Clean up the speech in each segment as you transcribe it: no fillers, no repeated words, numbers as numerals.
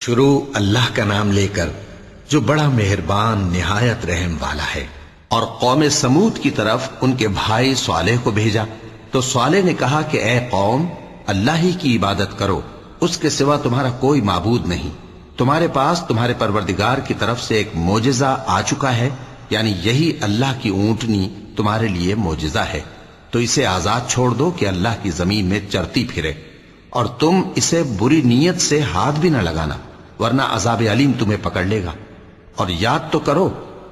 شروع اللہ کا نام لے کر جو بڑا مہربان نہایت رحم والا ہے۔ اور قوم سمود کی طرف ان کے بھائی صالح کو بھیجا تو صالح نے کہا کہ اے قوم، اللہ ہی کی عبادت کرو، اس کے سوا تمہارا کوئی معبود نہیں۔ تمہارے پاس تمہارے پروردگار کی طرف سے ایک معجزہ آ چکا ہے، یعنی یہی اللہ کی اونٹنی تمہارے لیے معجزہ ہے، تو اسے آزاد چھوڑ دو کہ اللہ کی زمین میں چرتی پھرے، اور تم اسے بری نیت سے ہاتھ بھی نہ لگانا، ورنہ عذاب علیم تمہیں پکڑ لے گا۔ اور یاد تو کرو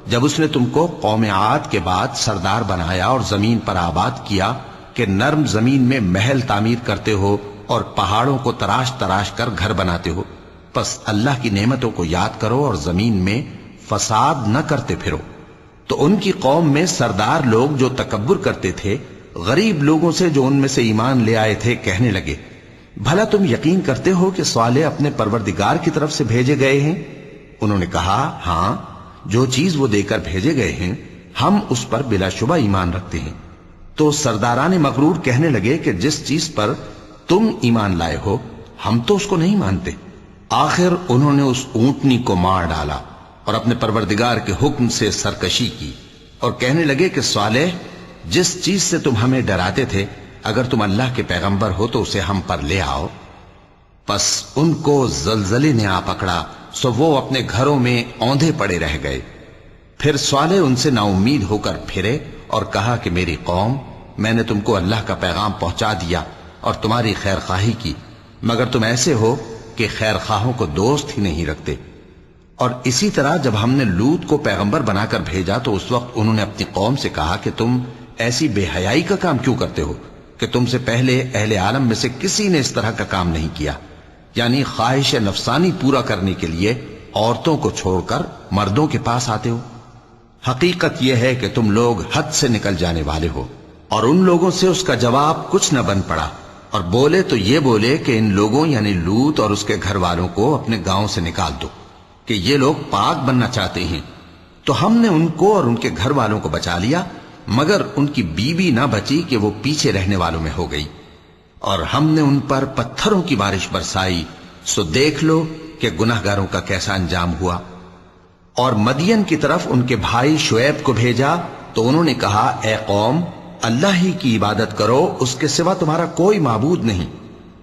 جب اس نے تم کو قوم عاد کے بعد سردار بنایا اور زمین پر آباد کیا کہ نرم زمین میں محل تعمیر کرتے ہو اور پہاڑوں کو تراش تراش کر گھر بناتے ہو، پس اللہ کی نعمتوں کو یاد کرو اور زمین میں فساد نہ کرتے پھرو۔ تو ان کی قوم میں سردار لوگ جو تکبر کرتے تھے، غریب لوگوں سے جو ان میں سے ایمان لے آئے تھے، کہنے لگے، بھلا تم یقین کرتے ہو کہ صالح اپنے پروردگار کی طرف سے بھیجے گئے ہیں؟ انہوں نے کہا، ہاں، جو چیز وہ دے کر بھیجے گئے ہیں ہم اس پر بلا شبہ ایمان رکھتے ہیں۔ تو سرداران مغرور کہنے لگے کہ جس چیز پر تم ایمان لائے ہو ہم تو اس کو نہیں مانتے۔ آخر انہوں نے اس اونٹنی کو مار ڈالا اور اپنے پروردگار کے حکم سے سرکشی کی، اور کہنے لگے کہ صالح، جس چیز سے تم ہمیں ڈراتے تھے، اگر تم اللہ کے پیغمبر ہو تو اسے ہم پر لے آؤ۔ پس ان کو زلزلے نے آ پکڑا، سو وہ اپنے گھروں میں اوندھے پڑے رہ گئے۔ پھر صالح ان سے نا امید ہو کر پھرے اور کہا کہ میری قوم، میں نے تم کو اللہ کا پیغام پہنچا دیا اور تمہاری خیر خواہی کی، مگر تم ایسے ہو کہ خیر خواہوں کو دوست ہی نہیں رکھتے۔ اور اسی طرح جب ہم نے لوط کو پیغمبر بنا کر بھیجا تو اس وقت انہوں نے اپنی قوم سے کہا کہ تم ایسی بے حیائی کا کام کیوں کرتے ہو کہ تم سے پہلے اہل عالم میں سے کسی نے اس طرح کا کام نہیں کیا، یعنی خواہش نفسانی پورا کرنے کے لیے عورتوں کو چھوڑ کر مردوں کے پاس آتے ہو۔ حقیقت یہ ہے کہ تم لوگ حد سے نکل جانے والے ہو۔ اور ان لوگوں سے اس کا جواب کچھ نہ بن پڑا، اور بولے تو یہ بولے کہ ان لوگوں یعنی لوط اور اس کے گھر والوں کو اپنے گاؤں سے نکال دو کہ یہ لوگ پاک بننا چاہتے ہیں۔ تو ہم نے ان کو اور ان کے گھر والوں کو بچا لیا، مگر ان کی بیوی نہ بچی کہ وہ پیچھے رہنے والوں میں ہو گئی، اور ہم نے ان پر پتھروں کی بارش برسائی، سو دیکھ لو کہ گناہگاروں کا کیسا انجام ہوا۔ اور مدین کی طرف ان کے بھائی شعیب کو بھیجا تو انہوں نے کہا، اے قوم، اللہ ہی کی عبادت کرو، اس کے سوا تمہارا کوئی معبود نہیں۔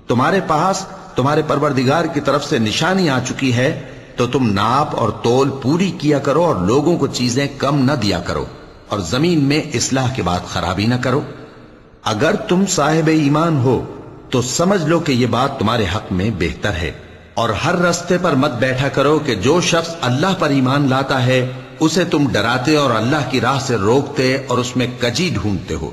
تمہارے پاس تمہارے پروردگار کی طرف سے نشانی آ چکی ہے، تو تم ناپ اور تول پوری کیا کرو اور لوگوں کو چیزیں کم نہ دیا کرو، اور زمین میں اصلاح کے بعد خرابی نہ کرو۔ اگر تم صاحب ایمان ہو تو سمجھ لو کہ یہ بات تمہارے حق میں بہتر ہے، اور ہر رستے پر مت بیٹھا کرو کہ جو شخص اللہ پر ایمان لاتا ہے اسے تم ڈراتے اور اللہ کی راہ سے روکتے اور اس میں کجی ڈھونڈتے ہو۔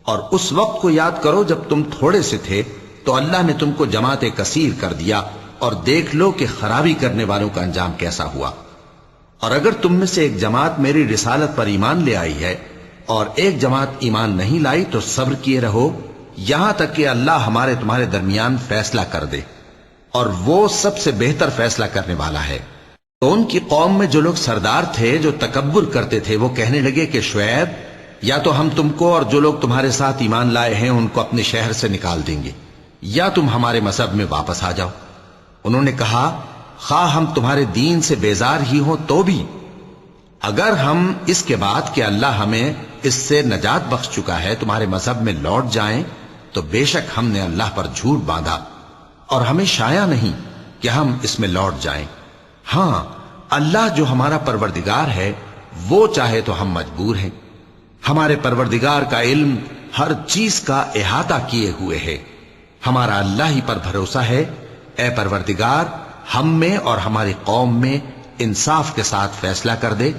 اور اس وقت کو یاد کرو جب تم تھوڑے سے تھے تو اللہ نے تم کو جماعت کثیر کر دیا، اور دیکھ لو کہ خرابی کرنے والوں کا انجام کیسا ہوا۔ اور اگر تم میں سے ایک جماعت میری رسالت پر ایمان لے آئی ہے اور ایک جماعت ایمان نہیں لائی تو صبر کیے رہو، یہاں تک کہ اللہ ہمارے تمہارے درمیان فیصلہ کر دے، اور وہ سب سے بہتر فیصلہ کرنے والا ہے۔ تو ان کی قوم میں جو لوگ سردار تھے جو تکبر کرتے تھے، وہ کہنے لگے کہ شعیب، یا تو ہم تم کو اور جو لوگ تمہارے ساتھ ایمان لائے ہیں ان کو اپنے شہر سے نکال دیں گے، یا تم ہمارے مذہب میں واپس آ جاؤ۔ انہوں نے کہا، خواہ ہم تمہارے دین سے بیزار ہی ہوں تو بھی، اگر ہم اس کے بعد کہ اللہ ہمیں اس سے نجات بخش چکا ہے تمہارے مذہب میں لوٹ جائیں تو بے شک ہم نے اللہ پر جھوٹ باندھا، اور ہمیں شایع نہیں کہ ہم اس میں لوٹ جائیں۔ ہاں، اللہ جو ہمارا پروردگار ہے وہ چاہے تو ہم مجبور ہیں۔ ہمارے پروردگار کا علم ہر چیز کا احاطہ کیے ہوئے ہے۔ ہمارا اللہ ہی پر بھروسہ ہے۔ اے پروردگار، ہم میں اور ہماری قوم میں انصاف کے ساتھ فیصلہ کر دے،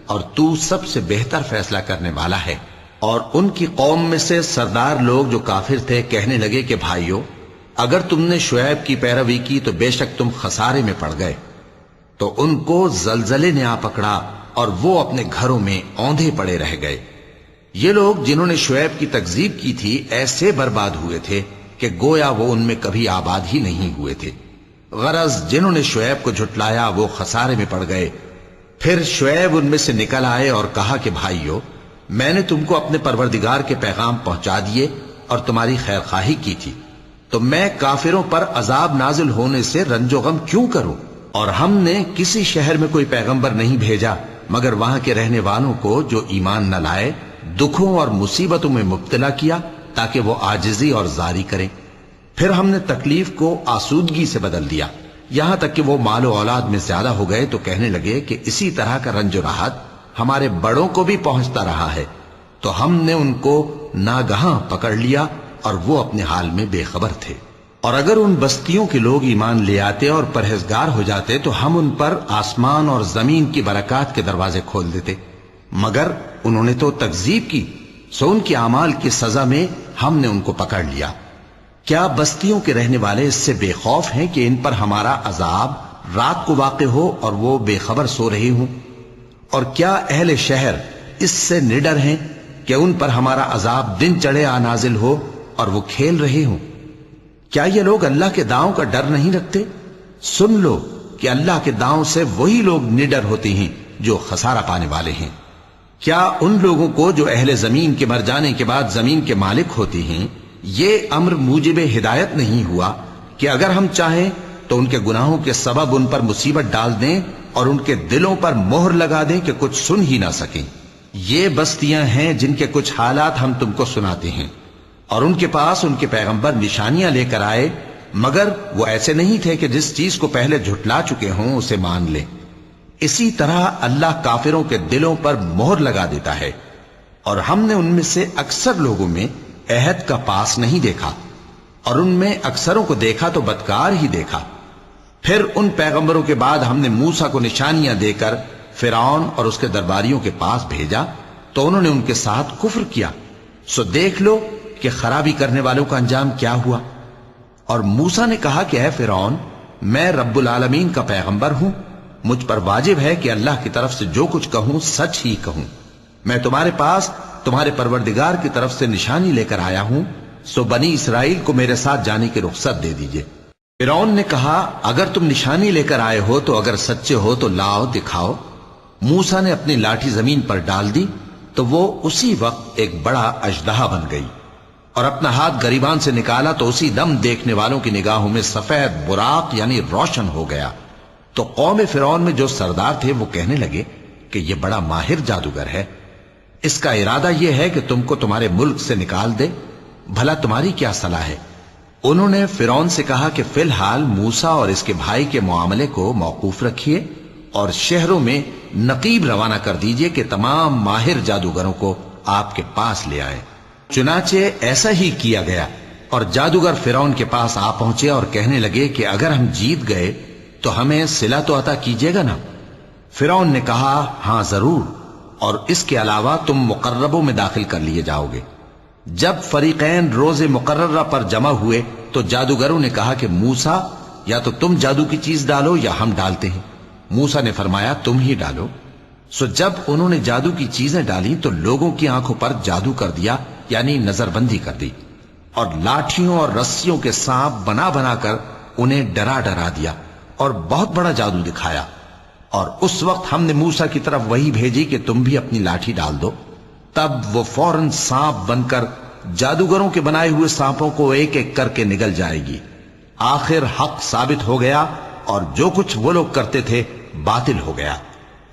اور تو سب سے بہتر فیصلہ کرنے والا ہے۔ اور ان کی قوم میں سے سردار لوگ جو کافر تھے کہنے لگے کہ بھائیو، اگر تم نے شعیب کی پیروی کی تو بے شک تم خسارے میں پڑ گئے۔ تو ان کو زلزلے نے آ پکڑا اور وہ اپنے گھروں میں اوندھے پڑے رہ گئے۔ یہ لوگ جنہوں نے شعیب کی تکذیب کی تھی ایسے برباد ہوئے تھے کہ گویا وہ ان میں کبھی آباد ہی نہیں ہوئے تھے۔ غرض جنہوں نے شعیب کو جھٹلایا وہ خسارے میں پڑ گئے۔ پھر شعیب ان میں سے نکل آئے اور کہا کہ بھائیو، میں نے تم کو اپنے پروردگار کے پیغام پہنچا دیے اور تمہاری خیر خواہی کی تھی، تو میں کافروں پر عذاب نازل ہونے سے رنج و غم کیوں کروں؟ اور ہم نے کسی شہر میں کوئی پیغمبر نہیں بھیجا مگر وہاں کے رہنے والوں کو جو ایمان نہ لائے دکھوں اور مصیبتوں میں مبتلا کیا تاکہ وہ عاجزی اور زاری کریں. پھر ہم نے تکلیف کو آسودگی سے بدل دیا یہاں تک کہ وہ مال و اولاد میں زیادہ ہو گئے تو کہنے لگے کہ اسی طرح کا رنج و راحت ہمارے بڑوں کو بھی پہنچتا رہا ہے. تو ہم نے ان کو ناگہاں پکڑ لیا اور وہ اپنے حال میں بے خبر تھے. اور اگر ان بستیوں کے لوگ ایمان لے آتے اور پرہیزگار ہو جاتے تو ہم ان پر آسمان اور زمین کی برکات کے دروازے کھول دیتے، مگر انہوں نے تو تکذیب کی، سو ان کے اعمال کی سزا میں ہم نے ان کو پکڑ لیا. کیا بستیوں کے رہنے والے اس سے بے خوف ہیں کہ ان پر ہمارا عذاب رات کو واقع ہو اور وہ بے خبر سو رہے ہوں؟ اور کیا اہل شہر اس سے نڈر ہیں کہ ان پر ہمارا عذاب دن چڑھے آ نازل ہو اور وہ کھیل رہے ہوں؟ کیا یہ لوگ اللہ کے داؤں کا ڈر نہیں رکھتے؟ سن لو کہ اللہ کے داؤں سے وہی لوگ نڈر ہوتے ہیں جو خسارہ پانے والے ہیں. کیا ان لوگوں کو جو اہل زمین کے مر جانے کے بعد زمین کے مالک ہوتے ہیں یہ امر موجب ہدایت نہیں ہوا کہ اگر ہم چاہیں تو ان کے گناہوں کے سبب ان پر مصیبت ڈال دیں اور ان کے دلوں پر مہر لگا دیں کہ کچھ سن ہی نہ سکیں؟ یہ بستیاں ہیں جن کے کچھ حالات ہم تم کو سناتے ہیں، اور ان کے پاس ان کے پیغمبر نشانیاں لے کر آئے مگر وہ ایسے نہیں تھے کہ جس چیز کو پہلے جھٹلا چکے ہوں اسے مان لیں. اسی طرح اللہ کافروں کے دلوں پر مہر لگا دیتا ہے. اور ہم نے ان میں سے اکثر لوگوں میں عہد کا پاس نہیں دیکھا اور ان میں اکثروں کو دیکھا تو بدکار ہی دیکھا. پھر ان پیغمبروں کے بعد ہم نے موسیٰ کو نشانیاں دے کر فرعون اور اس کے درباریوں کے پاس بھیجا تو انہوں نے ان کے ساتھ کفر کیا. سو دیکھ لو کہ خرابی کرنے والوں کا انجام کیا ہوا. اور موسیٰ نے کہا کہ اے فرعون، میں رب العالمین کا پیغمبر ہوں، مجھ پر واجب ہے کہ اللہ کی طرف سے جو کچھ کہوں سچ ہی کہوں. میں تمہارے پاس تمہارے پروردگار کی طرف سے نشانی لے کر آیا ہوں، سو بنی اسرائیل کو میرے ساتھ جانے کی رخصت دے دیجئے. فرعون نے کہا اگر تم نشانی لے کر آئے ہو تو اگر سچے ہو تو لاؤ دکھاؤ. موسیٰ نے اپنی لاٹھی زمین پر ڈال دی تو وہ اسی وقت ایک بڑا اژدہا بن گئی، اور اپنا ہاتھ گریبان سے نکالا تو اسی دم دیکھنے والوں کی نگاہوں میں سفید براق یعنی روشن ہو گیا. تو قوم فرعون میں جو سردار تھے وہ کہنے لگے کہ یہ بڑا ماہر جادوگر ہے، اس کا ارادہ یہ ہے کہ تم کو تمہارے ملک سے نکال دے، بھلا تمہاری کیا صلاح ہے؟ انہوں نے فرعون سے کہا کہ فی الحال موسیٰ اور اس کے بھائی کے معاملے کو موقوف رکھیے اور شہروں میں نقیب روانہ کر دیجئے کہ تمام ماہر جادوگروں کو آپ کے پاس لے آئے. چنانچہ ایسا ہی کیا گیا اور جادوگر فرعون کے پاس آ پہنچے اور کہنے لگے کہ اگر ہم جیت گئے تو ہمیں صلہ تو عطا کیجیے گا نا؟ فرعون نے کہا ہاں ضرور، اور اس کے علاوہ تم مقربوں میں داخل کر لیے جاؤ گے. جب فریقین روز مقررہ پر جمع ہوئے تو جادوگروں نے کہا کہ موسیٰ یا تو تم جادو کی چیز ڈالو یا ہم ڈالتے ہیں. موسیٰ نے فرمایا تم ہی ڈالو. سو جب انہوں نے جادو کی چیزیں ڈالی تو لوگوں کی آنکھوں پر جادو کر دیا یعنی نظر بندی کر دی، اور لاٹھیوں اور رسیوں کے سانپ بنا بنا کر انہیں ڈرا ڈرا دیا اور بہت بڑا جادو دکھایا. اور اس وقت ہم نے موسیٰ کی طرف وہی بھیجی کہ تم بھی اپنی لاٹھی ڈال دو. تب وہ فوراً سانپ بن کر جادوگروں کے بنائے ہوئے سانپوں کو ایک ایک کر کے نگل جائے گی. آخر حق ثابت ہو گیا اور جو کچھ وہ لوگ کرتے تھے باطل ہو گیا.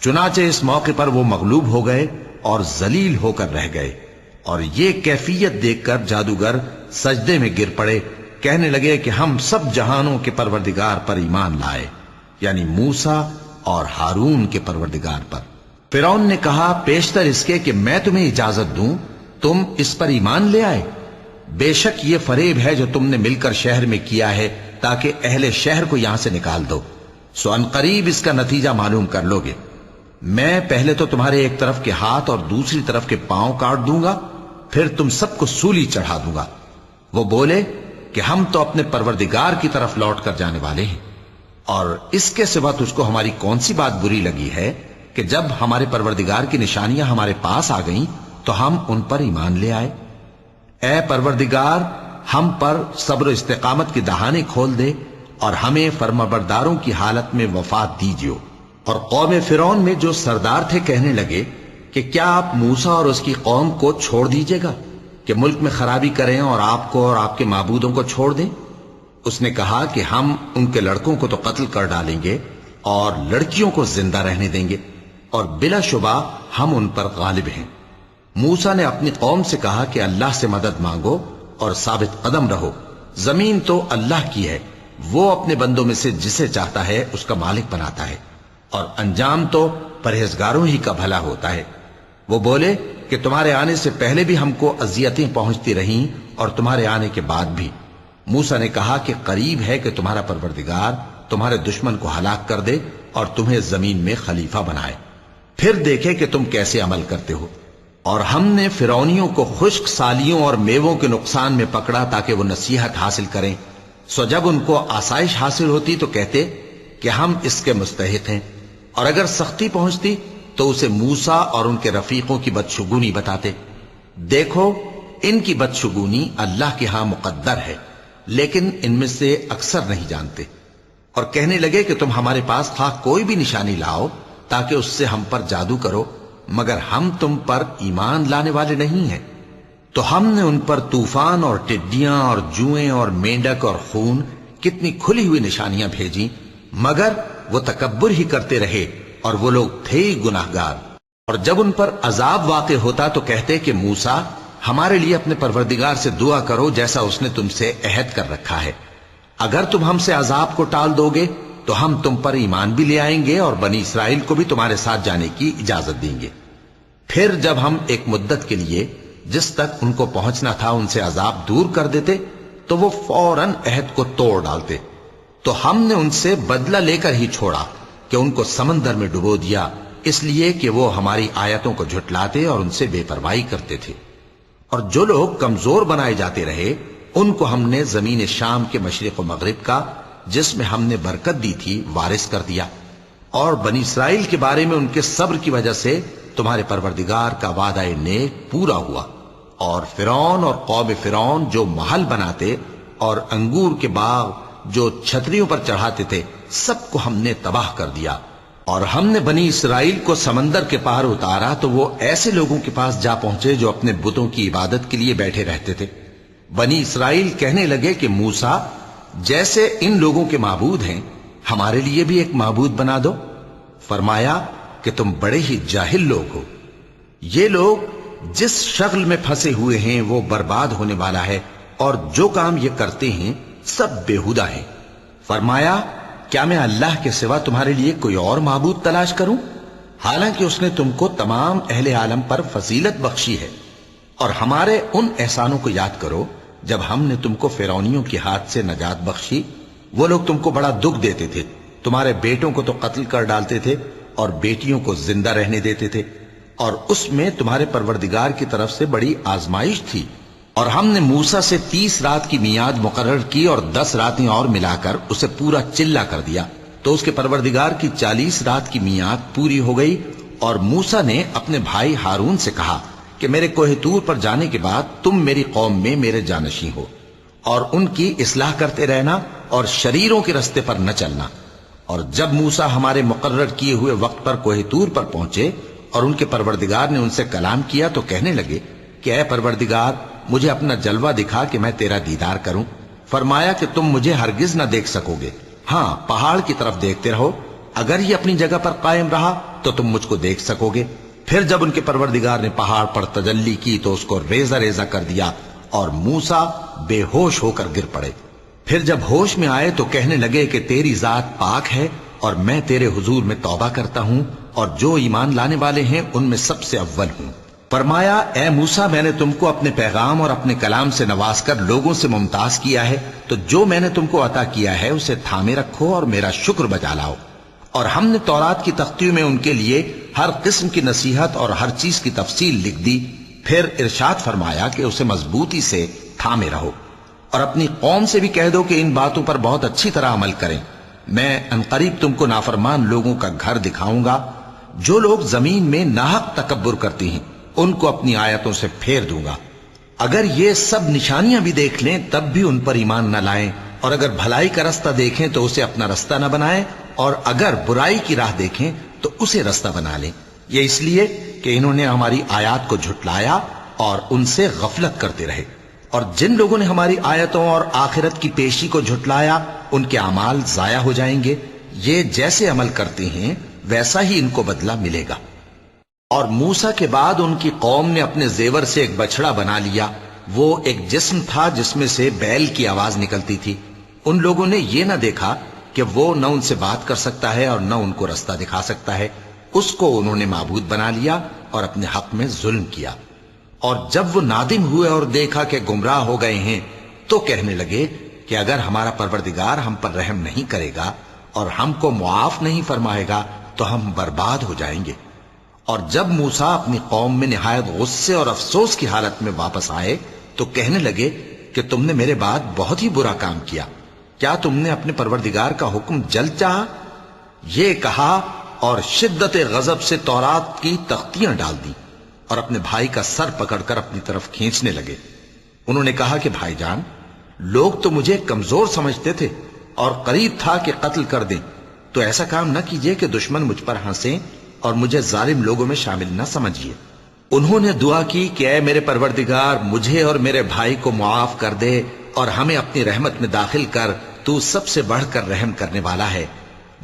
چنانچہ اس موقع پر وہ مغلوب ہو گئے اور ذلیل ہو کر رہ گئے. اور یہ کیفیت دیکھ کر جادوگر سجدے میں گر پڑے، کہنے لگے کہ ہم سب جہانوں کے پروردگار پر ایمان لائے، یعنی موسیٰ اور ہارون کے پروردگار پر. فرعون نے کہا پیشتر اس کے کہ میں تمہیں اجازت دوں تم اس پر ایمان لے آئے. بے شک یہ فریب ہے جو تم نے مل کر شہر میں کیا ہے تاکہ اہل شہر کو یہاں سے نکال دو، سو ان قریب اس کا نتیجہ معلوم کر لو گے. میں پہلے تو تمہارے ایک طرف کے ہاتھ اور دوسری طرف کے پاؤں کاٹ دوں گا، پھر تم سب کو سولی چڑھا دوں گا. وہ بولے کہ ہم تو اپنے پروردگار کی طرف لوٹ کر جانے والے ہیں، اور اس کے سوا تجھ کو ہماری کون سی بات بری لگی ہے کہ جب ہمارے پروردگار کی نشانیاں ہمارے پاس آ گئیں تو ہم ان پر ایمان لے آئے. اے پروردگار، ہم پر صبر و استقامت کی دہانے کھول دے اور ہمیں فرمانبرداروں کی حالت میں وفات دیجیو. اور قوم فرعون میں جو سردار تھے کہنے لگے کہ کیا آپ موسیٰ اور اس کی قوم کو چھوڑ دیجیے گا کہ ملک میں خرابی کریں اور آپ کو اور آپ کے معبودوں کو چھوڑ دیں؟ اس نے کہا کہ ہم ان کے لڑکوں کو تو قتل کر ڈالیں گے اور لڑکیوں کو زندہ رہنے دیں گے، اور بلا شبہ ہم ان پر غالب ہیں۔ موسیٰ نے اپنی قوم سے کہا کہ اللہ سے مدد مانگو اور ثابت قدم رہو، زمین تو اللہ کی ہے، وہ اپنے بندوں میں سے جسے چاہتا ہے اس کا مالک بناتا ہے، اور انجام تو پرہیزگاروں ہی کا بھلا ہوتا ہے۔ وہ بولے کہ تمہارے آنے سے پہلے بھی ہم کو اذیتیں پہنچتی رہیں اور تمہارے آنے کے بعد بھی۔ موسیٰ نے کہا کہ قریب ہے کہ تمہارا پروردگار تمہارے دشمن کو ہلاک کر دے اور تمہیں زمین میں خلیفہ بنائے، پھر دیکھے کہ تم کیسے عمل کرتے ہو۔ اور ہم نے فرعونیوں کو خشک سالیوں اور میووں کے نقصان میں پکڑا تاکہ وہ نصیحت حاصل کریں، سو جب ان کو آسائش حاصل ہوتی تو کہتے کہ ہم اس کے مستحق ہیں، اور اگر سختی پہنچتی تو اسے موسیٰ اور ان کے رفیقوں کی بدشگونی بتاتے۔ دیکھو ان کی بدشگونی اللہ کے ہاں مقدر ہے، لیکن ان میں سے اکثر نہیں جانتے۔ اور کہنے لگے کہ تم ہمارے پاس خواہ کوئی بھی نشانی لاؤ تاکہ اس سے ہم پر جادو کرو، مگر ہم تم پر ایمان لانے والے نہیں ہیں۔ تو ہم نے ان پر طوفان اور ٹڈیاں اور جوئیں اور مینڈک اور خون کتنی کھلی ہوئی نشانیاں بھیجیں، مگر وہ تکبر ہی کرتے رہے اور وہ لوگ تھے ہی گناہگار۔ اور جب ان پر عذاب واقع ہوتا تو کہتے کہ موسیٰ ہمارے لیے اپنے پروردگار سے دعا کرو جیسا اس نے تم سے عہد کر رکھا ہے، اگر تم ہم سے عذاب کو ٹال دو گے تو ہم تم پر ایمان بھی لے آئیں گے اور بنی اسرائیل کو بھی تمہارے ساتھ جانے کی اجازت دیں گے۔ پھر جب ہم ایک مدت کے لیے جس تک ان کو پہنچنا تھا ان سے عذاب دور کر دیتے تو وہ فوراً عہد کو توڑ ڈالتے، تو ہم نے ان سے بدلہ لے کر ہی چھوڑا کہ ان کو سمندر میں ڈبو دیا، اس لیے کہ وہ ہماری آیتوں کو جھٹلاتے اور ان سے بے پرواہی کرتے تھے۔ اور جو لوگ کمزور بنائے جاتے رہے ان کو ہم نے زمین شام کے مشرق و مغرب کا جس میں ہم نے برکت دی تھی وارث کر دیا۔ اور بنی اسرائیل کے بارے میں ان کے صبر کی وجہ سے تمہارے پروردگار کا وعدہ نیک پورا ہوا۔ اور فرعون اور قوم فرعون جو محل بناتے اور انگور کے باغ جو چھتریوں پر چڑھاتے تھے سب کو ہم نے تباہ کر دیا۔ اور ہم نے بنی اسرائیل کو سمندر کے پار اتارا تو وہ ایسے لوگوں کے پاس جا پہنچے جو اپنے بتوں کی عبادت کے لیے بیٹھے رہتے تھے۔ بنی اسرائیل کہنے لگے کہ موسیٰ جیسے ان لوگوں کے معبود ہیں ہمارے لیے بھی ایک معبود بنا دو۔ فرمایا کہ تم بڑے ہی جاہل لوگ ہو، یہ لوگ جس شغل میں پھنسے ہوئے ہیں وہ برباد ہونے والا ہے، اور جو کام یہ کرتے ہیں سب بےہودہ ہیں۔ فرمایا کیا میں اللہ کے سوا تمہارے لیے کوئی اور معبود تلاش کروں، حالانکہ اس نے تم کو تمام اہل عالم پر فضیلت بخشی ہے۔ اور ہمارے ان احسانوں کو یاد کرو جب ہم نے تم کو فرعونیوں کے ہاتھ سے نجات بخشی، وہ لوگ تم کو بڑا دکھ دیتے تھے، تمہارے بیٹوں کو تو قتل کر ڈالتے تھے اور بیٹیوں کو زندہ رہنے دیتے تھے، اور اس میں تمہارے پروردگار کی طرف سے بڑی آزمائش تھی۔ اور ہم نے موسیٰ سے 30 رات کی میعاد مقرر کی اور 10 راتیں اور ملا کر اسے پورا چلہ کر دیا، تو اس کے پروردگار کی 40 رات کی میعاد پوری ہو گئی۔ اور موسیٰ نے اپنے بھائی ہارون سے کہا کہ میرے کوہ طور پر جانے کے بعد تم میری قوم میں میرے جانشین ہو، اور ان کی اصلاح کرتے رہنا اور شریروں کے رستے پر نہ چلنا۔ اور جب موسیٰ ہمارے مقرر کیے ہوئے وقت پر کوہ طور پر پہنچے اور ان کے پروردگار نے ان سے کلام کیا تو کہنے لگے کہ اے پروردگار مجھے اپنا جلوہ دکھا کہ میں تیرا دیدار کروں۔ فرمایا کہ تم مجھے ہرگز نہ دیکھ سکو گے، ہاں پہاڑ کی طرف دیکھتے رہو، اگر یہ اپنی جگہ پر قائم رہا تو تم مجھ کو دیکھ سکو گے۔ پھر جب ان کے پروردگار نے پہاڑ پر تجلی کی تو اس کو ریزہ ریزہ کر دیا اور موسیٰ بے ہوش ہو کر گر پڑے۔ پھر جب ہوش میں آئے تو کہنے لگے کہ تیری ذات پاک ہے اور میں تیرے حضور میں توبہ کرتا ہوں اور جو ایمان لانے والے ہیں ان میں سب سے اول ہوں۔ فرمایا اے موسیٰ میں نے تم کو اپنے پیغام اور اپنے کلام سے نواز کر لوگوں سے ممتاز کیا ہے، تو جو میں نے تم کو عطا کیا ہے اسے تھامے رکھو اور میرا شکر بجا لاؤ۔ اور ہم نے تورات کی تختیوں میں ان کے لیے ہر قسم کی نصیحت اور ہر چیز کی تفصیل لکھ دی۔ پھر ارشاد فرمایا کہ اسے مضبوطی سے تھامے رہو، اور اپنی قوم سے بھی کہہ دو کہ ان باتوں پر بہت اچھی طرح عمل کریں۔ میں انقریب تم کو نافرمان لوگوں کا گھر دکھاؤں گا، جو لوگ زمین میں ناحق تکبر کرتی ہیں ان کو اپنی آیتوں سے پھیر دوں گا۔ اگر یہ سب نشانیاں بھی دیکھ لیں تب بھی ان پر ایمان نہ لائیں، اور اگر بھلائی کا رستہ دیکھیں تو اسے اپنا رستہ نہ بنائیں، اور اگر برائی کی راہ دیکھیں تو اسے رستہ بنا لیں۔ یہ اس لیے کہ انہوں نے ہماری آیات کو جھٹلایا اور ان سے غفلت کرتے رہے۔ اور جن لوگوں نے ہماری آیتوں اور آخرت کی پیشی کو جھٹلایا ان کے اعمال ضائع ہو جائیں گے، یہ جیسے عمل کرتے ہیں ویسا ہی ان کو بدلہ ملے گا۔ اور موسیٰ کے بعد ان کی قوم نے اپنے زیور سے ایک بچڑا بنا لیا۔ وہ ایک جسم تھا جس میں سے بیل کی آواز نکلتی تھی۔ ان لوگوں نے یہ نہ دیکھا کہ وہ نہ ان سے بات کر سکتا ہے اور نہ ان کو رستہ دکھا سکتا ہے، اس کو انہوں نے معبود بنا لیا اور اپنے حق میں ظلم کیا۔ اور جب وہ نادم ہوئے اور دیکھا کہ گمراہ ہو گئے ہیں تو کہنے لگے کہ اگر ہمارا پروردگار ہم پر رحم نہیں کرے گا اور ہم کو معاف نہیں فرمائے گا تو ہم برباد ہو جائیں گے۔ اور جب موسیٰ اپنی قوم میں نہایت غصے اور افسوس کی حالت میں واپس آئے تو کہنے لگے کہ تم نے میرے بعد بہت ہی برا کام کیا، کیا تم نے اپنے پروردگار کا حکم جلد چاہا؟ یہ کہا اور شدت غضب سے تورات کی تختیاں ڈال دی اور اپنے بھائی کا سر پکڑ کر اپنی طرف کھینچنے لگے۔ انہوں نے کہا کہ بھائی جان، لوگ تو مجھے کمزور سمجھتے تھے اور قریب تھا کہ قتل کر دیں، تو ایسا کام نہ کیجیے کہ دشمن مجھ پر ہنسیں اور مجھے ظالم لوگوں میں شامل نہ سمجھیے۔ انہوں نے دعا کی کہ اے میرے پروردگار، مجھے اور میرے بھائی کو معاف کر دے اور ہمیں اپنی رحمت میں داخل کر، تو سب سے بڑھ کر رحم کرنے والا ہے۔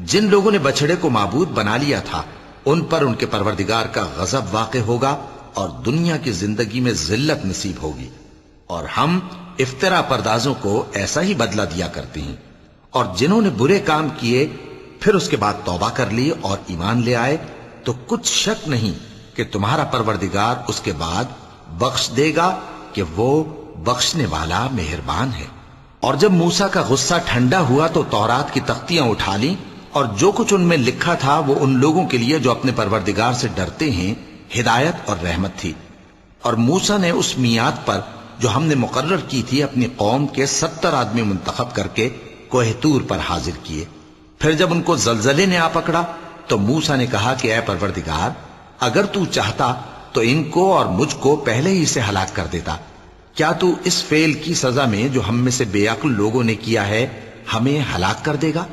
جن لوگوں نے بچڑے کو معبود بنا لیا تھا ان پر ان کے پروردگار کا غضب واقع ہوگا اور دنیا کی زندگی میں ذلت نصیب ہوگی، اور ہم افترا پردازوں کو ایسا ہی بدلہ دیا کرتے ہیں۔ اور جنہوں نے برے کام کیے پھر اس کے بعد توبہ کر لی اور ایمان لے آئے تو کچھ شک نہیں کہ تمہارا پروردگار اس کے بعد بخش دے گا کہ وہ بخشنے والا مہربان ہے۔ اور جب موسیٰ کا غصہ ٹھنڈا ہوا تو تورات کی تختیاں اٹھا لیں، اور جو کچھ ان میں لکھا تھا وہ ان لوگوں کے لیے جو اپنے پروردگار سے ڈرتے ہیں ہدایت اور رحمت تھی۔ اور موسیٰ نے اس میعاد پر جو ہم نے مقرر کی تھی اپنی قوم کے 70 آدمی منتخب کر کے کوہ طور پر حاضر کیے۔ پھر جب ان کو زلزلے نے آ پکڑا تو موسیٰ نے کہا کہ اے پروردگار، اگر تو چاہتا تو ان کو اور مجھ کو پہلے ہی سے ہلاک کر دیتا۔ کیا تو اس فعل کی سزا میں جو ہم میں سے بے عقل لوگوں نے کیا ہے ہمیں ہلاک کر دے گا؟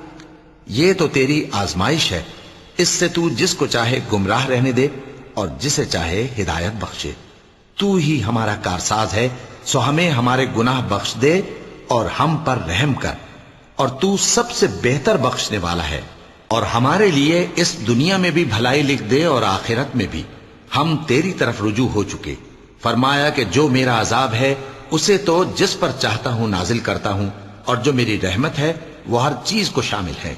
یہ تو تیری آزمائش ہے، اس سے تو جس کو چاہے گمراہ رہنے دے اور جسے چاہے ہدایت بخشے۔ تو ہی ہمارا کارساز ہے، سو ہمیں ہمارے گناہ بخش دے اور ہم پر رحم کر، اور تو سب سے بہتر بخشنے والا ہے۔ اور ہمارے لیے اس دنیا میں بھی بھلائی لکھ دے اور آخرت میں بھی، ہم تیری طرف رجوع ہو چکے۔ فرمایا کہ جو میرا عذاب ہے اسے تو جس پر چاہتا ہوں نازل کرتا ہوں، اور جو میری رحمت ہے وہ ہر چیز کو شامل ہے۔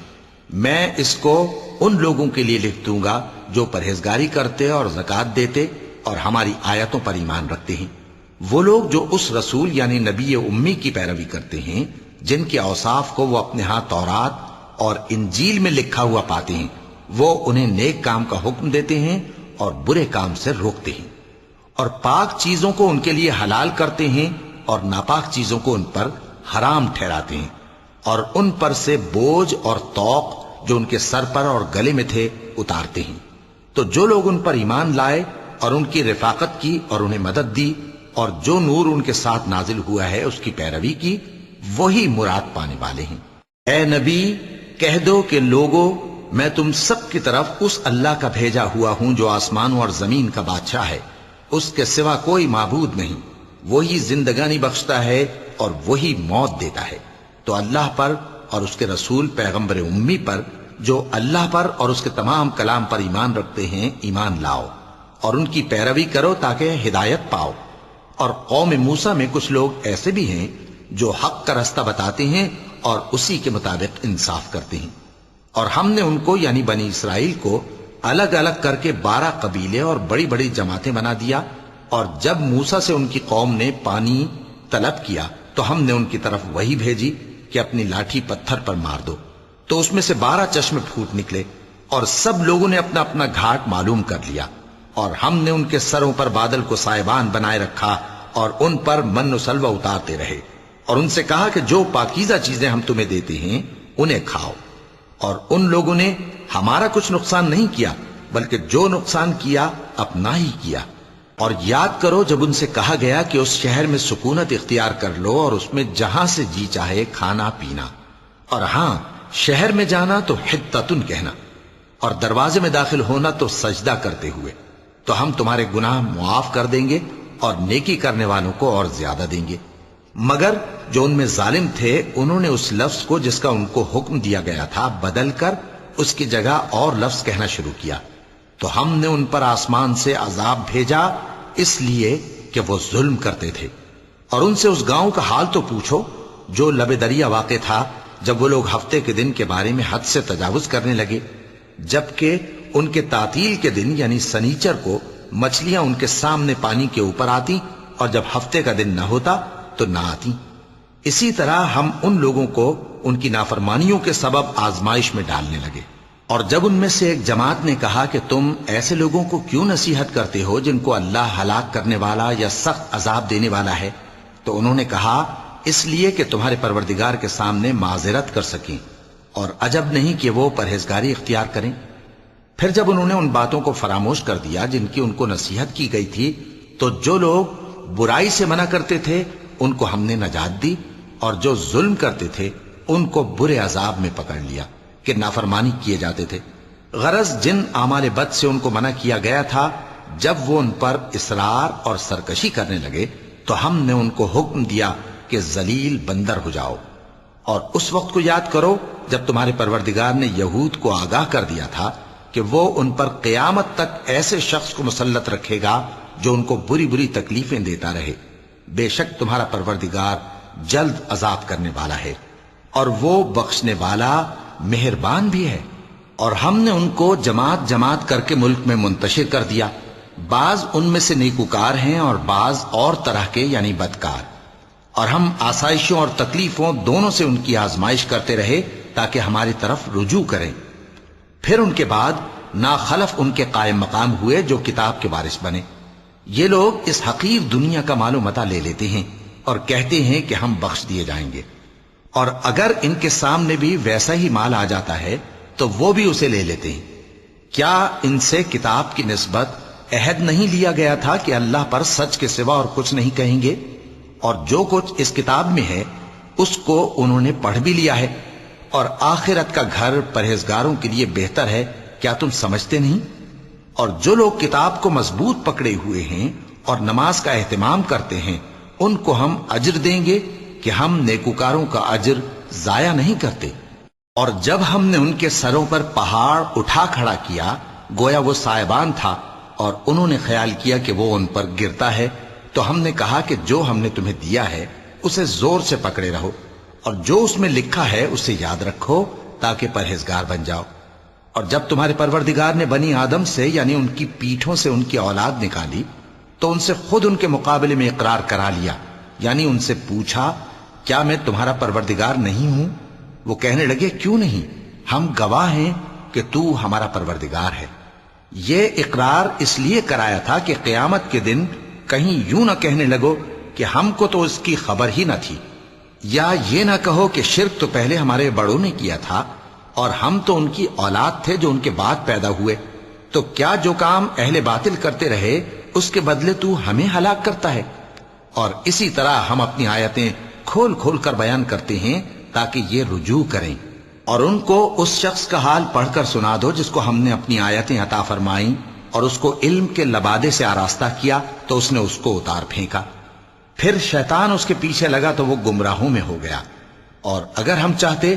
میں اس کو ان لوگوں کے لیے لکھ دوں گا جو پرہیزگاری کرتے اور زکوٰۃ دیتے اور ہماری آیتوں پر ایمان رکھتے ہیں۔ وہ لوگ جو اس رسول یعنی نبی امی کی پیروی کرتے ہیں جن کے اوصاف کو وہ اپنے ہاں تورات اور انجیل میں لکھا ہوا پاتے ہیں، وہ انہیں نیک کام کا حکم دیتے ہیں اور برے کام سے روکتے ہیں، اور پاک چیزوں کو ان کے لیے حلال کرتے ہیں اور ناپاک چیزوں کو ان پر حرام ٹھہراتے ہیں، اور ان پر سے بوجھ اور طوق جو ان کے سر پر اور گلے میں تھے اتارتے ہیں۔ تو جو لوگ ان پر ایمان لائے اور ان کی رفاقت کی اور انہیں مدد دی اور جو نور ان کے ساتھ نازل ہوا ہے اس کی پیروی کی، وہی مراد پانے والے ہیں۔ اے نبی، کہہ دو کہ لوگو، میں تم سب کی طرف اس اللہ کا بھیجا ہوا ہوں جو آسمانوں اور زمین کا بادشاہ ہے، اس کے سوا کوئی معبود نہیں، وہی زندگانی بخشتا ہے اور وہی موت دیتا ہے۔ تو اللہ پر اور اس کے رسول پیغمبر امی پر جو اللہ پر اور اس کے تمام کلام پر ایمان رکھتے ہیں ایمان لاؤ اور ان کی پیروی کرو تاکہ ہدایت پاؤ۔ اور قوم موسیٰ میں کچھ لوگ ایسے بھی ہیں جو حق کا رستہ بتاتے ہیں اور اسی کے مطابق انصاف کرتے ہیں۔ اور ہم نے ان کو یعنی بنی اسرائیل کو الگ الگ کر کے 12 قبیلے اور بڑی بڑی جماعتیں بنا دیا، اور جب موسیٰ سے ان کی قوم نے پانی طلب کیا تو ہم نے ان کی طرف وہی بھیجی کہ اپنی لاٹھی پتھر پر مار دو، تو اس میں سے 12 چشمے پھوٹ نکلے، اور سب لوگوں نے اپنا اپنا گھاٹ معلوم کر لیا، اور ہم نے ان کے سروں پر بادل کو سائبان بنائے رکھا اور ان پر من و سلوہ اتارتے رہے، اور ان سے کہا کہ جو پاکیزہ چیزیں ہم تمہیں دیتے ہیں انہیں کھاؤ۔ اور ان لوگوں نے ہمارا کچھ نقصان نہیں کیا بلکہ جو نقصان کیا اپنا ہی کیا۔ اور یاد کرو جب ان سے کہا گیا کہ اس شہر میں سکونت اختیار کر لو اور اس میں جہاں سے جی چاہے کھانا پینا، اور ہاں شہر میں جانا تو حتتن کہنا، اور دروازے میں داخل ہونا تو سجدہ کرتے ہوئے، تو ہم تمہارے گناہ معاف کر دیں گے اور نیکی کرنے والوں کو اور زیادہ دیں گے۔ مگر جو ان میں ظالم تھے انہوں نے اس لفظ کو جس کا ان کو حکم دیا گیا تھا بدل کر اس کی جگہ اور لفظ کہنا شروع کیا، تو ہم نے ان پر آسمان سے عذاب بھیجا اس لیے کہ وہ ظلم کرتے تھے۔ اور ان سے اس گاؤں کا حال تو پوچھو جو لب دریا واقع تھا، جب وہ لوگ ہفتے کے دن کے بارے میں حد سے تجاوز کرنے لگے، جبکہ ان کے تعطیل کے دن یعنی سنیچر کو مچھلیاں ان کے سامنے پانی کے اوپر آتی، اور جب ہفتے کا دن نہ ہوتا تو نہ آتی۔ اسی طرح ہم ان لوگوں کو ان کی نافرمانیوں کے سبب آزمائش میں ڈالنے لگے۔ اور جب ان میں سے ایک جماعت نے کہا کہ تم ایسے لوگوں کو کیوں نصیحت کرتے ہو جن کو اللہ ہلاک کرنے والا یا سخت عذاب دینے والا ہے، تو انہوں نے کہا اس لیے کہ تمہارے پروردگار کے سامنے معذرت کر سکیں، اور عجب نہیں کہ وہ پرہیزگاری اختیار کریں۔ پھر جب انہوں نے ان باتوں کو فراموش کر دیا جن کی ان کو نصیحت کی گئی تھی، تو جو لوگ برائی سے منع کرتے تھے ان کو ہم نے نجات دی، اور جو ظلم کرتے تھے ان کو برے عذاب میں پکڑ لیا کہ نافرمانی کیے جاتے تھے۔ غرض جن اعمال بد سے ان کو منع کیا گیا تھا، جب وہ ان پر اصرار اور سرکشی کرنے لگے تو ہم نے ان کو حکم دیا کہ ذلیل بندر ہو جاؤ۔ اور اس وقت کو یاد کرو جب تمہارے پروردگار نے یہود کو آگاہ کر دیا تھا کہ وہ ان پر قیامت تک ایسے شخص کو مسلط رکھے گا جو ان کو بری بری تکلیفیں دیتا رہے۔ بے شک تمہارا پروردگار جلد عذاب کرنے والا ہے، اور وہ بخشنے والا مہربان بھی ہے۔ اور ہم نے ان کو جماعت جماعت کر کے ملک میں منتشر کر دیا، بعض ان میں سے نیکوکار ہیں اور بعض اور طرح کے یعنی بدکار۔ اور ہم آسائشوں اور تکلیفوں دونوں سے ان کی آزمائش کرتے رہے تاکہ ہماری طرف رجوع کریں۔ پھر ان کے بعد ناخلف ان کے قائم مقام ہوئے جو کتاب کے وارث بنے۔ یہ لوگ اس حقیر دنیا کا مال و متاع لے لیتے ہیں اور کہتے ہیں کہ ہم بخش دیے جائیں گے، اور اگر ان کے سامنے بھی ویسا ہی مال آ جاتا ہے تو وہ بھی اسے لے لیتے ہیں۔ کیا ان سے کتاب کی نسبت عہد نہیں لیا گیا تھا کہ اللہ پر سچ کے سوا اور کچھ نہیں کہیں گے؟ اور جو کچھ اس کتاب میں ہے اس کو انہوں نے پڑھ بھی لیا ہے، اور آخرت کا گھر پرہیزگاروں کے لیے بہتر ہے، کیا تم سمجھتے نہیں؟ اور جو لوگ کتاب کو مضبوط پکڑے ہوئے ہیں اور نماز کا اہتمام کرتے ہیں ان کو ہم اجر دیں گے کہ ہم نیکوکاروں کا اجر ضائع نہیں کرتے۔ اور جب ہم نے ان کے سروں پر پہاڑ اٹھا کھڑا کیا گویا وہ سائبان تھا، اور انہوں نے خیال کیا کہ وہ ان پر گرتا ہے، تو ہم نے کہا کہ جو ہم نے تمہیں دیا ہے اسے زور سے پکڑے رہو، اور جو اس میں لکھا ہے اسے یاد رکھو تاکہ پرہیزگار بن جاؤ۔ اور جب تمہارے پروردگار نے بنی آدم سے یعنی ان کی پیٹھوں سے ان کی اولاد نکالی تو ان سے خود ان کے مقابلے میں اقرار کرا لیا، یعنی ان سے پوچھا کیا میں تمہارا پروردگار نہیں ہوں؟ وہ کہنے لگے کیوں نہیں، ہم گواہ ہیں کہ تو ہمارا پروردگار ہے۔ یہ اقرار اس لیے کرایا تھا کہ قیامت کے دن کہیں یوں نہ کہنے لگو کہ ہم کو تو اس کی خبر ہی نہ تھی، یا یہ نہ کہو کہ شرک تو پہلے ہمارے بڑوں نے کیا تھا اور ہم تو ان کی اولاد تھے جو ان کے بعد پیدا ہوئے، تو کیا جو کام اہل باطل کرتے رہے اس کے بدلے تو ہمیں ہلاک کرتا ہے؟ اور اسی طرح ہم اپنی آیتیں کھول کھول کر بیان کرتے ہیں تاکہ یہ رجوع کریں۔ اور ان کو اس شخص کا حال پڑھ کر سنا دو جس کو ہم نے اپنی آیتیں عطا فرمائیں اور اس کو علم کے لبادے سے آراستہ کیا تو اس نے اس کو اتار پھینکا، پھر شیطان اس کے پیچھے لگا تو وہ گمراہوں میں ہو گیا۔ اور اگر ہم چاہتے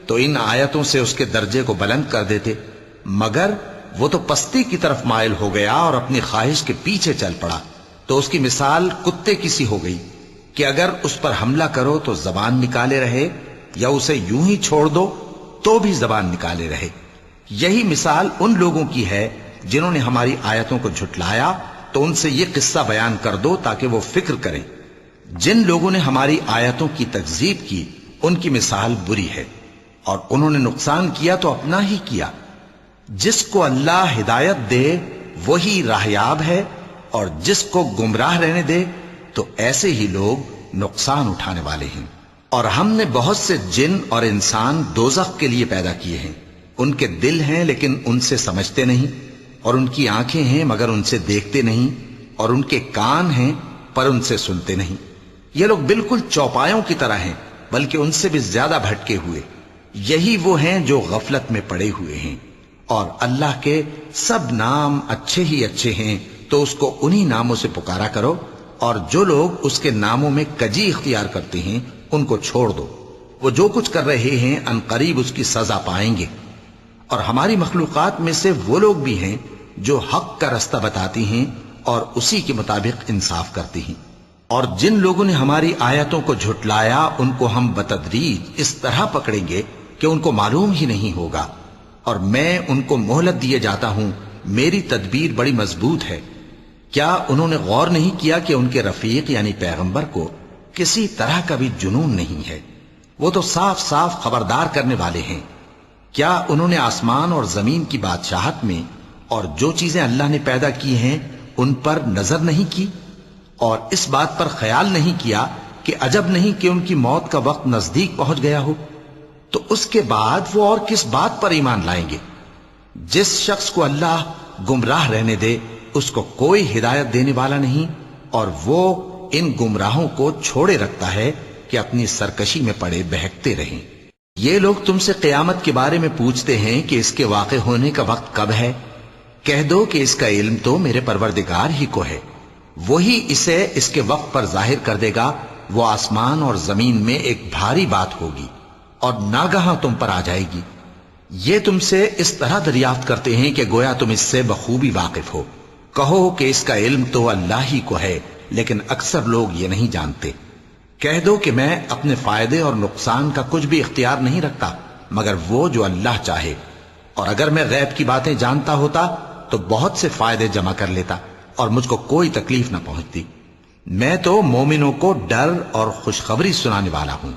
تو ان آیتوں سے اس کے درجے کو بلند کر دیتے، مگر وہ تو پستی کی طرف مائل ہو گیا اور اپنی خواہش کے پیچھے چل پڑا، تو اس کی مثال کتے کی سی ہو گئی کہ اگر اس پر حملہ کرو تو زبان نکالے رہے، یا اسے یوں ہی چھوڑ دو تو بھی زبان نکالے رہے۔ یہی مثال ان لوگوں کی ہے جنہوں نے ہماری آیتوں کو جھٹلایا، تو ان سے یہ قصہ بیان کر دو تاکہ وہ فکر کریں۔ جن لوگوں نے ہماری آیتوں کی تکذیب کی ان کی مثال بری ہے، اور انہوں نے نقصان کیا تو اپنا ہی کیا۔ جس کو اللہ ہدایت دے وہی راہیاب ہے، اور جس کو گمراہ رہنے دے تو ایسے ہی لوگ نقصان اٹھانے والے ہیں۔ اور ہم نے بہت سے جن اور انسان دوزخ کے لیے پیدا کیے ہیں، ان کے دل ہیں لیکن ان سے سمجھتے نہیں، اور ان کی آنکھیں ہیں مگر ان سے دیکھتے نہیں، اور ان کے کان ہیں پر ان سے سنتے نہیں۔ یہ لوگ بالکل چوپایوں کی طرح ہیں بلکہ ان سے بھی زیادہ بھٹکے ہوئے۔ یہی وہ ہیں جو غفلت میں پڑے ہوئے ہیں۔ اور اللہ کے سب نام اچھے ہی اچھے ہیں، تو اس کو انہی ناموں سے پکارا کرو، اور جو لوگ اس کے ناموں میں کجی اختیار کرتے ہیں ان کو چھوڑ دو، وہ جو کچھ کر رہے ہیں ان قریب اس کی سزا پائیں گے۔ اور ہماری مخلوقات میں سے وہ لوگ بھی ہیں جو حق کا رستہ بتاتی ہیں اور اسی کے مطابق انصاف کرتی ہیں، اور جن لوگوں نے ہماری آیتوں کو جھٹلایا ان کو ہم بتدریج اس طرح پکڑیں گے کہ ان کو معلوم ہی نہیں ہوگا، اور میں ان کو مہلت دیے جاتا ہوں، میری تدبیر بڑی مضبوط ہے۔ کیا انہوں نے غور نہیں کیا کہ ان کے رفیق یعنی پیغمبر کو کسی طرح کا بھی جنون نہیں ہے، وہ تو صاف صاف خبردار کرنے والے ہیں۔ کیا انہوں نے آسمان اور زمین کی بادشاہت میں اور جو چیزیں اللہ نے پیدا کی ہیں ان پر نظر نہیں کی، اور اس بات پر خیال نہیں کیا کہ عجب نہیں کہ ان کی موت کا وقت نزدیک پہنچ گیا ہو؟ تو اس کے بعد وہ اور کس بات پر ایمان لائیں گے؟ جس شخص کو اللہ گمراہ رہنے دے اس کو کوئی ہدایت دینے والا نہیں، اور وہ ان گمراہوں کو چھوڑے رکھتا ہے کہ اپنی سرکشی میں پڑے بہکتے رہیں۔ یہ لوگ تم سے قیامت کے بارے میں پوچھتے ہیں کہ اس کے واقع ہونے کا وقت کب ہے؟ کہہ دو کہ اس کا علم تو میرے پروردگار ہی کو ہے، وہی اسے اس کے وقت پر ظاہر کر دے گا۔ وہ آسمان اور زمین میں ایک بھاری بات ہوگی اور ناگہاں تم پر آ جائے گی۔ یہ تم سے اس طرح دریافت کرتے ہیں کہ گویا تم اس سے بخوبی واقف ہو۔ کہو کہ اس کا علم تو اللہ ہی کو ہے، لیکن اکثر لوگ یہ نہیں جانتے۔ کہہ دو کہ میں اپنے فائدے اور نقصان کا کچھ بھی اختیار نہیں رکھتا مگر وہ جو اللہ چاہے، اور اگر میں غیب کی باتیں جانتا ہوتا تو بہت سے فائدے جمع کر لیتا اور مجھ کو کوئی تکلیف نہ پہنچتی۔ میں تو مومنوں کو ڈر اور خوشخبری سنانے والا ہوں۔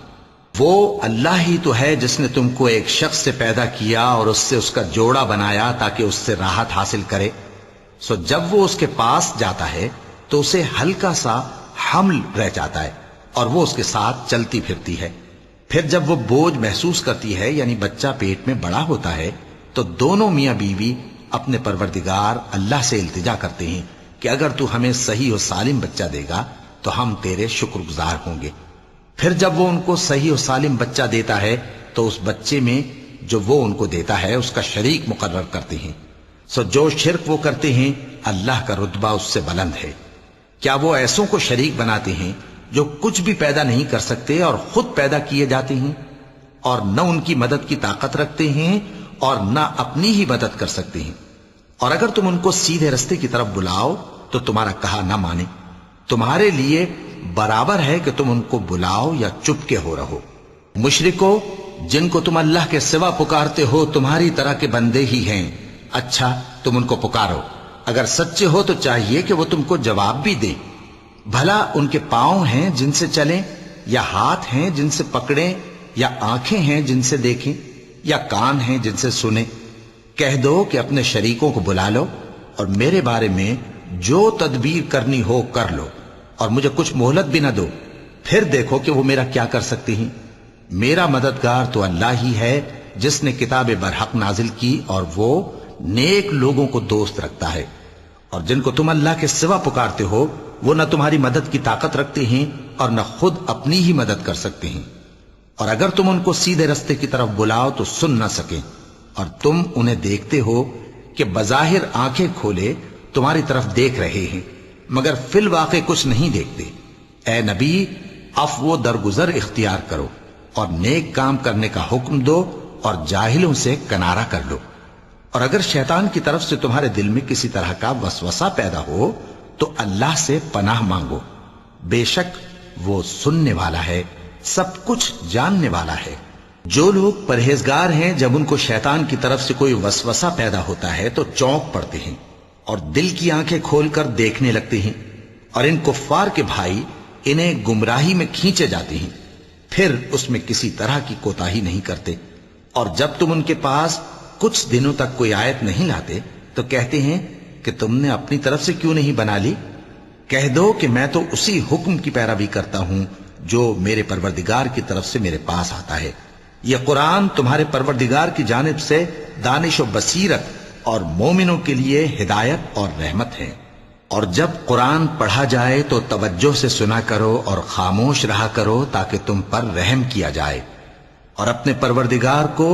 وہ اللہ ہی تو ہے جس نے تم کو ایک شخص سے پیدا کیا اور اس سے اس کا جوڑا بنایا تاکہ اس سے راحت حاصل کرے۔ سو جب وہ اس کے پاس جاتا ہے تو اسے ہلکا سا حمل رہ جاتا ہے اور وہ اس کے ساتھ چلتی پھرتی ہے۔ پھر جب وہ بوجھ محسوس کرتی ہے یعنی بچہ پیٹ میں بڑا ہوتا ہے تو دونوں میاں بیوی اپنے پروردگار اللہ سے التجا کرتے ہیں کہ اگر تو ہمیں صحیح و سالم بچہ دے گا تو ہم تیرے شکر گزار ہوں گے۔ پھر جب وہ ان کو صحیح و سالم بچہ دیتا ہے تو اس بچے میں جو وہ ان کو دیتا ہے اس کا شریک مقرر کرتے ہیں۔ سو جو شرک وہ کرتے ہیں اللہ کا رتبہ اس سے بلند ہے۔ کیا وہ ایسوں کو شریک بناتے ہیں جو کچھ بھی پیدا نہیں کر سکتے اور خود پیدا کیے جاتے ہیں، اور نہ ان کی مدد کی طاقت رکھتے ہیں اور نہ اپنی ہی مدد کر سکتے ہیں؟ اور اگر تم ان کو سیدھے رستے کی طرف بلاؤ تو تمہارا کہا نہ مانے، تمہارے لیے برابر ہے کہ تم ان کو بلاؤ یا چپ کے ہو رہو۔ مشرکو، جن کو تم اللہ کے سوا پکارتے ہو تمہاری طرح کے بندے ہی ہیں، اچھا تم ان کو پکارو، اگر سچے ہو تو چاہیے کہ وہ تم کو جواب بھی دے۔ بھلا ان کے پاؤں ہیں جن سے چلیں، یا ہاتھ ہیں جن سے پکڑیں، یا آنکھیں ہیں جن سے دیکھیں، یا کان ہیں جن سے سنیں؟ کہہ دو کہ اپنے شریکوں کو بلا لو اور میرے بارے میں جو تدبیر کرنی ہو کر لو، اور مجھے کچھ مہلت بھی نہ دو، پھر دیکھو کہ وہ میرا کیا کر سکتے ہیں۔ میرا مددگار تو اللہ ہی ہے جس نے کتاب برحق نازل کی، اور وہ نیک لوگوں کو دوست رکھتا ہے۔ اور جن کو تم اللہ کے سوا پکارتے ہو وہ نہ تمہاری مدد کی طاقت رکھتے ہیں اور نہ خود اپنی ہی مدد کر سکتے ہیں، اور اگر تم ان کو سیدھے رستے کی طرف بلاؤ تو سن نہ سکیں، اور تم انہیں دیکھتے ہو کہ بظاہر آنکھیں کھولے تمہاری طرف دیکھ رہے ہیں مگر فی الواقع کچھ نہیں دیکھتے۔ اے نبی، عفو و درگزر اختیار کرو اور نیک کام کرنے کا حکم دو اور جاہلوں سے کنارہ کر لو۔ اور اگر شیطان کی طرف سے تمہارے دل میں کسی طرح کا وسوسہ پیدا ہو تو اللہ سے پناہ مانگو، بے شک وہ سننے والا ہے، سب کچھ جاننے والا ہے۔ جو لوگ پرہیزگار ہیں جب ان کو شیطان کی طرف سے کوئی وسوسہ پیدا ہوتا ہے تو چونک پڑتے ہیں اور دل کی آنکھیں کھول کر دیکھنے لگتے ہیں، اور ان کفار کے بھائی انہیں گمراہی میں کھینچے جاتے ہیں، پھر اس میں کسی طرح کی کوتاہی نہیں کرتے۔ اور جب تم ان کے پاس کچھ دنوں تک کوئی آیت نہیں لاتے تو کہتے ہیں کہ تم نے اپنی طرف سے کیوں نہیں بنا لی؟ کہہ دو کہ میں تو اسی حکم کی پیروی کرتا ہوں جو میرے پروردگار کی طرف سے میرے پاس آتا ہے۔ یہ قرآن تمہارے پروردگار کی جانب سے دانش و بصیرت اور مومنوں کے لیے ہدایت اور رحمت ہے۔ اور جب قرآن پڑھا جائے تو توجہ سے سنا کرو اور خاموش رہا کرو تاکہ تم پر رحم کیا جائے، اور اپنے پروردگار کو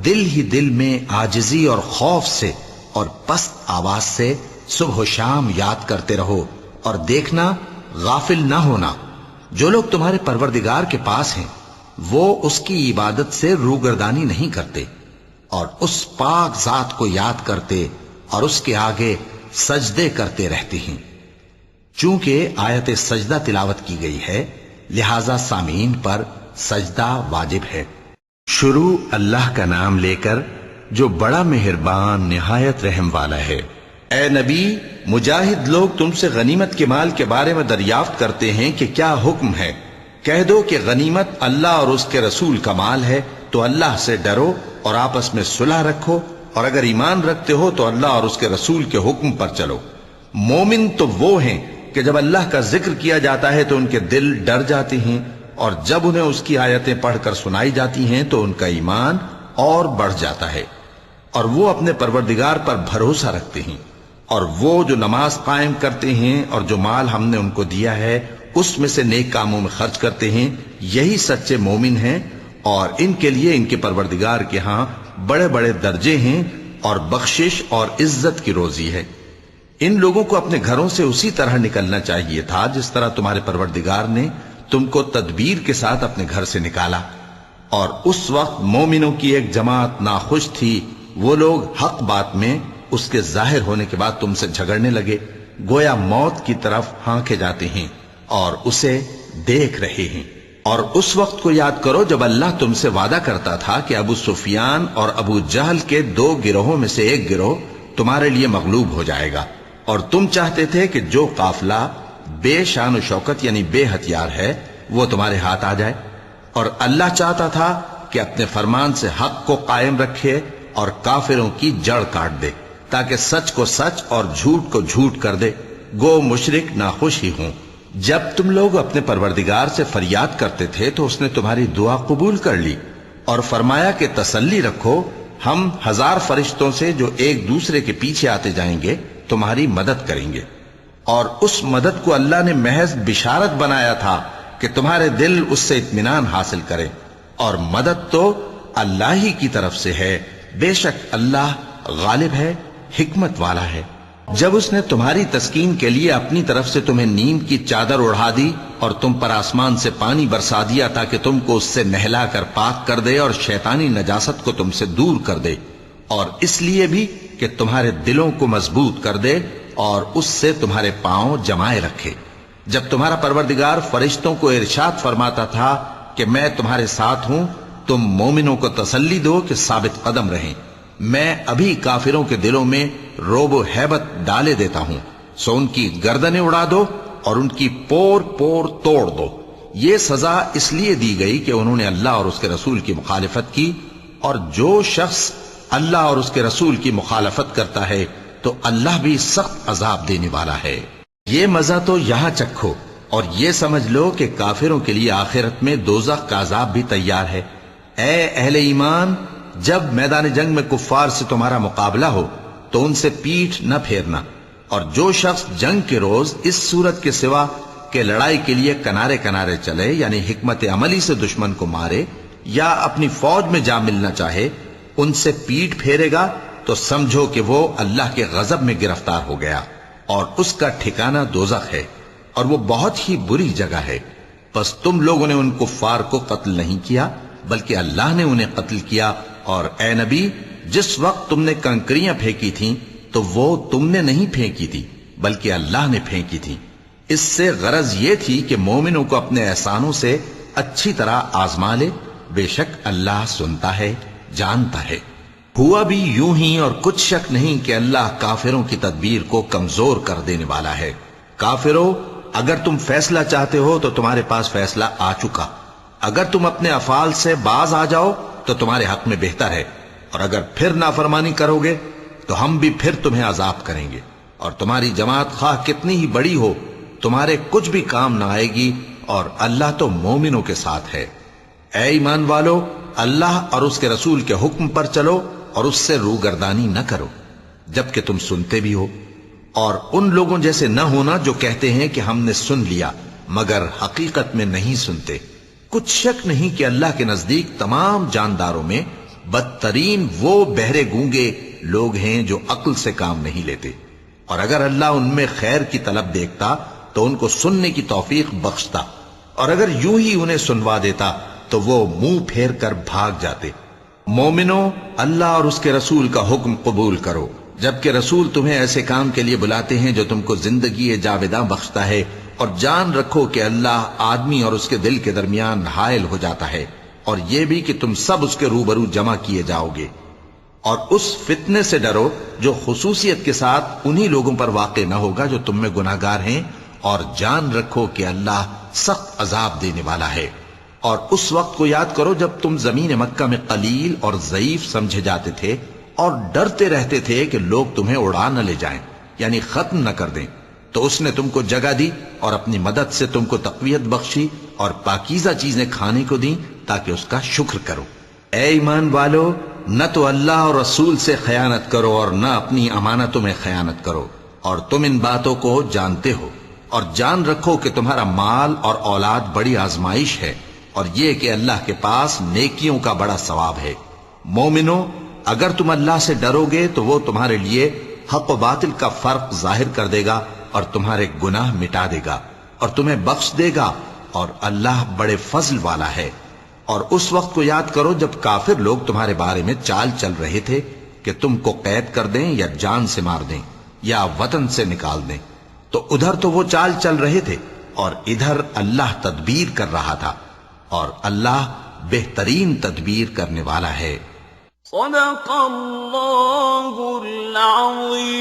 دل ہی دل میں عاجزی اور خوف سے اور پست آواز سے صبح و شام یاد کرتے رہو، اور دیکھنا غافل نہ ہونا، جو لوگ تمہارے پروردگار کے پاس ہیں وہ اس کی عبادت سے روگردانی نہیں کرتے، اور اس پاک ذات کو یاد کرتے اور اس کے آگے سجدے کرتے رہتے ہیں۔ چونکہ آیت سجدہ تلاوت کی گئی ہے لہذا سامعین پر سجدہ واجب ہے۔ شروع اللہ کا نام لے کر جو بڑا مہربان نہایت رحم والا ہے۔ اے نبی، مجاہد لوگ تم سے غنیمت کے مال کے بارے میں دریافت کرتے ہیں کہ کیا حکم ہے۔ کہہ دو کہ غنیمت اللہ اور اس کے رسول کا مال ہے، تو اللہ سے ڈرو اور آپس میں صلح رکھو، اور اگر ایمان رکھتے ہو تو اللہ اور اس کے رسول کے حکم پر چلو۔ مومن تو وہ ہیں کہ جب اللہ کا ذکر کیا جاتا ہے تو ان کے دل ڈر جاتے ہیں، اور جب انہیں اس کی آیتیں پڑھ کر سنائی جاتی ہیں تو ان کا ایمان اور بڑھ جاتا ہے، اور وہ اپنے پروردگار پر بھروسہ رکھتے ہیں، اور وہ جو نماز قائم کرتے ہیں اور جو مال ہم نے ان کو دیا ہے اس میں سے نیک کاموں میں خرچ کرتے ہیں، یہی سچے مومن ہیں، اور ان کے لیے ان کے پروردگار کے ہاں بڑے بڑے درجے ہیں اور بخشش اور عزت کی روزی ہے۔ ان لوگوں کو اپنے گھروں سے اسی طرح نکلنا چاہیے تھا جس طرح تمہارے پروردگار نے تم کو تدبیر کے ساتھ اپنے گھر سے نکالا، اور اس وقت مومنوں کی ایک جماعت ناخوش تھی، وہ لوگ حق بات میں اس کے ظاہر ہونے کے بعد تم سے جھگڑنے لگے، گویا موت کی طرف ہانکے جاتے ہیں اور اسے دیکھ رہے ہیں۔ اور اس وقت کو یاد کرو جب اللہ تم سے وعدہ کرتا تھا کہ ابو سفیان اور ابو جہل کے 2 گروہوں میں سے ایک گروہ تمہارے لیے مغلوب ہو جائے گا، اور تم چاہتے تھے کہ جو قافلہ بے شان و شوکت یعنی بے ہتھیار ہے وہ تمہارے ہاتھ آ جائے، اور اللہ چاہتا تھا کہ اپنے فرمان سے حق کو قائم رکھے اور کافروں کی جڑ کاٹ دے، تاکہ سچ کو سچ اور جھوٹ کو جھوٹ کر دے، گو مشرک ناخوش ہی ہوں۔ جب تم لوگ اپنے پروردگار سے فریاد کرتے تھے تو اس نے تمہاری دعا قبول کر لی اور فرمایا کہ تسلی رکھو، ہم 1000 فرشتوں سے جو ایک دوسرے کے پیچھے آتے جائیں گے تمہاری مدد کریں گے۔ اور اس مدد کو اللہ نے محض بشارت بنایا تھا کہ تمہارے دل اس سے اطمینان حاصل کریں، اور مدد تو اللہ ہی کی طرف سے ہے، بے شک اللہ غالب ہے، حکمت والا ہے۔ جب اس نے تمہاری تسکین کے لیے اپنی طرف سے تمہیں نیند کی چادر اڑھا دی اور تم پر آسمان سے پانی برسا دیا تاکہ تم کو اس سے نہلا کر پاک کر دے اور شیطانی نجاست کو تم سے دور کر دے، اور اس لیے بھی کہ تمہارے دلوں کو مضبوط کر دے اور اس سے تمہارے پاؤں جمائے رکھے، جب تمہارا پروردگار فرشتوں کو ارشاد فرماتا تھا کہ میں تمہارے ساتھ ہوں، تم مومنوں کو تسلی دو کہ ثابت قدم رہیں، میں ابھی کافروں کے دلوں میں روب و ہیبت ڈالے دیتا ہوں، سو ان کی گردنیں اڑا دو اور ان کی پور پور توڑ دو۔ یہ سزا اس لیے دی گئی کہ انہوں نے اللہ اور اس کے رسول کی مخالفت کی، اور جو شخص اللہ اور اس کے رسول کی مخالفت کرتا ہے تو اللہ بھی سخت عذاب دینے والا ہے۔ یہ مزہ تو یہاں چکھو اور یہ سمجھ لو کہ کافروں کے لیے آخرت میں دوزخ کا عذاب بھی تیار ہے۔ اے اہل ایمان، جب میدان جنگ میں کفار سے تمہارا مقابلہ ہو تو ان سے پیٹھ نہ پھیرنا، اور جو شخص جنگ کے روز اس صورت کے سوا کہ لڑائی کے لیے کنارے کنارے چلے یعنی حکمت عملی سے دشمن کو مارے یا اپنی فوج میں جا ملنا چاہے، ان سے پیٹھ پھیرے گا تو سمجھو کہ وہ اللہ کے غضب میں گرفتار ہو گیا، اور اس کا ٹھکانہ دوزخ ہے، اور وہ بہت ہی بری جگہ ہے۔ پس تم لوگوں نے ان کفار کو قتل نہیں کیا بلکہ اللہ نے انہیں قتل کیا، اور اے نبی، جس وقت تم نے کنکریاں پھینکی تھیں تو وہ تم نے نہیں پھینکی تھی بلکہ اللہ نے پھینکی تھی۔ اس سے غرض یہ تھی کہ مومنوں کو اپنے احسانوں سے اچھی طرح آزما لے، بے شک اللہ سنتا ہے، جانتا ہے۔ ہوا بھی یوں ہی، اور کچھ شک نہیں کہ اللہ کافروں کی تدبیر کو کمزور کر دینے والا ہے۔ کافروں، اگر تم فیصلہ چاہتے ہو تو تمہارے پاس فیصلہ آ چکا، اگر تم اپنے افعال سے باز آ جاؤ تو تمہارے حق میں بہتر ہے، اور اگر پھر نافرمانی کرو گے تو ہم بھی پھر تمہیں عذاب کریں گے، اور تمہاری جماعت خواہ کتنی ہی بڑی ہو تمہارے کچھ بھی کام نہ آئے گی، اور اللہ تو مومنوں کے ساتھ ہے۔ اے ایمان والو، اللہ اور اس کے رسول کے حکم پر چلو اور اس سے روگردانی نہ کرو جبکہ تم سنتے بھی ہو، اور ان لوگوں جیسے نہ ہونا جو کہتے ہیں کہ ہم نے سن لیا مگر حقیقت میں نہیں سنتے۔ کچھ شک نہیں کہ اللہ کے نزدیک تمام جانداروں میں بدترین وہ بہرے گونگے لوگ ہیں جو عقل سے کام نہیں لیتے، اور اگر اللہ ان میں خیر کی طلب دیکھتا تو ان کو سننے کی توفیق بخشتا، اور اگر یوں ہی انہیں سنوا دیتا تو وہ منہ پھیر کر بھاگ جاتے۔ مومنو، اللہ اور اس کے رسول کا حکم قبول کرو، جبکہ رسول تمہیں ایسے کام کے لیے بلاتے ہیں جو تم کو زندگی جاوداں بخشتا ہے، اور جان رکھو کہ اللہ آدمی اور اس کے دل کے درمیان حائل ہو جاتا ہے، اور یہ بھی کہ تم سب اس کے روبرو جمع کیے جاؤ گے۔ اور اس فتنے سے ڈرو جو خصوصیت کے ساتھ انہی لوگوں پر واقع نہ ہوگا جو تم میں گناہگار ہیں، اور جان رکھو کہ اللہ سخت عذاب دینے والا ہے۔ اور اس وقت کو یاد کرو جب تم زمین مکہ میں قلیل اور ضعیف سمجھے جاتے تھے اور ڈرتے رہتے تھے کہ لوگ تمہیں اڑا نہ لے جائیں، یعنی ختم نہ کر دیں، تو اس نے تم کو جگہ دی اور اپنی مدد سے تم کو تقویت بخشی اور پاکیزہ چیزیں کھانے کو دیں تاکہ اس کا شکر کرو۔ اے ایمان والو، نہ تو اللہ اور رسول سے خیانت کرو اور نہ اپنی امانتوں میں خیانت کرو، اور تم ان باتوں کو جانتے ہو، اور جان رکھو کہ تمہارا مال اور اولاد بڑی آزمائش ہے، اور یہ کہ اللہ کے پاس نیکیوں کا بڑا ثواب ہے۔ مومنو، اگر تم اللہ سے ڈرو گے تو وہ تمہارے لیے حق و باطل کا فرق ظاہر کر دے گا اور تمہارے گناہ مٹا دے گا اور تمہیں بخش دے گا، اور اللہ بڑے فضل والا ہے۔ اور اس وقت کو یاد کرو جب کافر لوگ تمہارے بارے میں چال چل رہے تھے کہ تم کو قید کر دیں یا جان سے مار دیں یا وطن سے نکال دیں، تو ادھر تو وہ چال چل رہے تھے اور ادھر اللہ تدبیر کر رہا تھا، اور اللہ بہترین تدبیر کرنے والا ہے۔ صدق اللہ العظیم۔